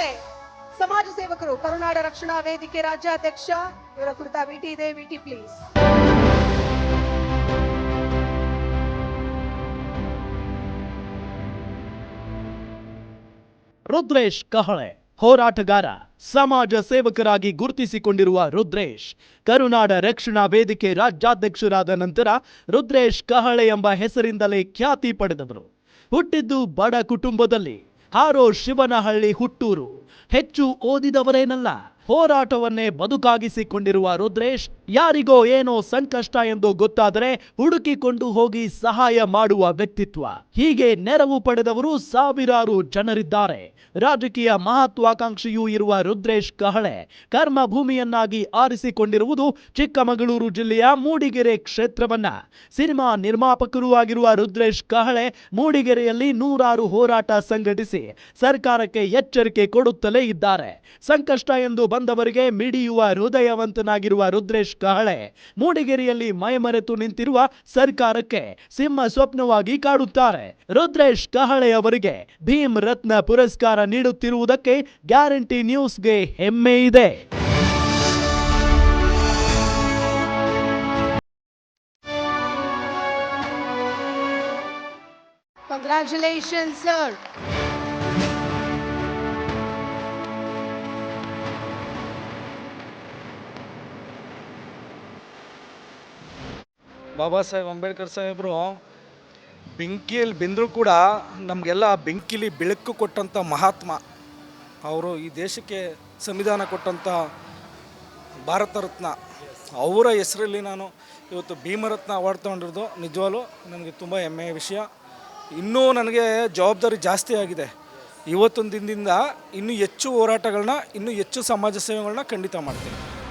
ಇದ್ದಾರೆ ಸಮಾಜ ಸೇವಕರು, ಕರುನಾಡ ರಕ್ಷಣಾ ವೇದಿಕೆ ರಾಜ್ಯಾಧ್ಯಕ್ಷ. ಇವರ ಕುರಿತ ವಿಟಿ ಇದೆ, ವಿಟಿ ಪ್ಲೀಸ್. ರುದ್ರೇಶ್ ಕಹಳೆ ಹೋರಾಟಗಾರ, ಸಮಾಜ ಸೇವಕರಾಗಿ ಗುರುತಿಸಿಕೊಂಡಿರುವ ರುದ್ರೇಶ್ ಕರುನಾಡ ರಕ್ಷಣಾ ವೇದಿಕೆ ರಾಜ್ಯಾಧ್ಯಕ್ಷರಾದ ನಂತರ ರುದ್ರೇಶ್ ಕಹಳೆ ಎಂಬ ಹೆಸರಿಂದಲೇ ಖ್ಯಾತಿ ಪಡೆದವರು. ಹುಟ್ಟಿದ್ದು ಬಡ ಕುಟುಂಬದಲ್ಲಿ, ಹಾರೋ ಶಿವನಹಳ್ಳಿ ಹುಟ್ಟೂರು. ಹೆಚ್ಚು ಓದಿದವರೇನಲ್ಲ, ಹೋರಾಟವನ್ನೇ ಬದುಕಾಗಿಸಿಕೊಂಡಿರುವ ರುದ್ರೇಶ್ ಯಾರಿಗೋ ಏನೋ ಸಂಕಷ್ಟ ಎಂದು ಗೊತ್ತಾದರೆ ಹುಡುಕಿಕೊಂಡು ಹೋಗಿ ಸಹಾಯ ಮಾಡುವ ವ್ಯಕ್ತಿತ್ವ. ಹೀಗೆ ನೆರವು ಪಡೆದವರು ಸಾವಿರಾರು ಜನರಿದ್ದಾರೆ. ರಾಜಕೀಯ ಮಹತ್ವಾಕಾಂಕ್ಷೆಯೂ ಇರುವ ರುದ್ರೇಶ್ ಕಹಳೆ ಕರ್ಮಭೂಮಿಯನ್ನಾಗಿ ಆರಿಸಿಕೊಂಡಿರುವುದು ಚಿಕ್ಕಮಗಳೂರು ಜಿಲ್ಲೆಯ ಮೂಡಿಗೆರೆ ಕ್ಷೇತ್ರವನ್ನ. ಸಿನಿಮಾ ನಿರ್ಮಾಪಕರೂ ಆಗಿರುವ ರುದ್ರೇಶ್ ಕಹಳೆ ಮೂಡಿಗೆರೆಯಲ್ಲಿ ನೂರಾರು ಹೋರಾಟ ಸಂಘಟಿಸಿ ಸರ್ಕಾರಕ್ಕೆ ಎಚ್ಚರಿಕೆ ಕೊಡುತ್ತಲೇ ಇದ್ದಾರೆ. ಸಂಕಷ್ಟ ಎಂದು ಬಂದವರಿಗೆ ಮಿಡಿಯುವ ಹೃದಯವಂತನಾಗಿರುವ ರುದ್ರೇಶ್ ಕಹಳೆ ಮೂಡಿಗೆರೆಯಲ್ಲಿ ಮೈಮರೆತು ನಿಂತಿರುವ ಸರ್ಕಾರಕ್ಕೆ ಸಿಂಹ ಸ್ವಪ್ನವಾಗಿ ಕಾಡುತ್ತಾರೆ. ರುದ್ರೇಶ್ ಕಹಳೆ ಅವರಿಗೆ ಭೀಮ್ ರತ್ನ ಪುರಸ್ಕಾರ ನೀಡುತ್ತಿರುವುದಕ್ಕೆ ಗ್ಯಾರಂಟಿ ನ್ಯೂಸ್ಗೆ ಹೆಮ್ಮೆ ಇದೆ. Congratulations, sir. ಬಾಬಾ ಸಾಹೇಬ್ ಅಂಬೇಡ್ಕರ್ ಸಾಹೇಬರು ಬೆಂಕಿಯಲ್ಲಿ ಬೆಂದರೂ ಕೂಡ ನಮಗೆಲ್ಲ ಬೆಂಕಿಲಿ ಬೆಳಕು ಕೊಟ್ಟಂಥ ಮಹಾತ್ಮ ಅವರು. ಈ ದೇಶಕ್ಕೆ ಸಂವಿಧಾನ ಕೊಟ್ಟಂಥ ಭಾರತ ರತ್ನ ಅವರ ಹೆಸರಲ್ಲಿ ನಾನು ಇವತ್ತು ಭೀಮರತ್ನ ಅವಾರ್ಡ್ ತೊಗೊಂಡಿರೋದು ನಿಜವಾಗ್ಲೂ ನನಗೆ ತುಂಬ ಹೆಮ್ಮೆಯ ವಿಷಯ. ಇನ್ನೂ ನನಗೆ ಜವಾಬ್ದಾರಿ ಜಾಸ್ತಿ ಆಗಿದೆ. ಇವತ್ತೊಂದು ದಿನದಿಂದ ಇನ್ನೂ ಹೆಚ್ಚು ಹೋರಾಟಗಳನ್ನ, ಇನ್ನೂ ಹೆಚ್ಚು ಸಮಾಜ ಸೇವೆಗಳನ್ನ ಖಂಡಿತ ಮಾಡ್ತೀನಿ.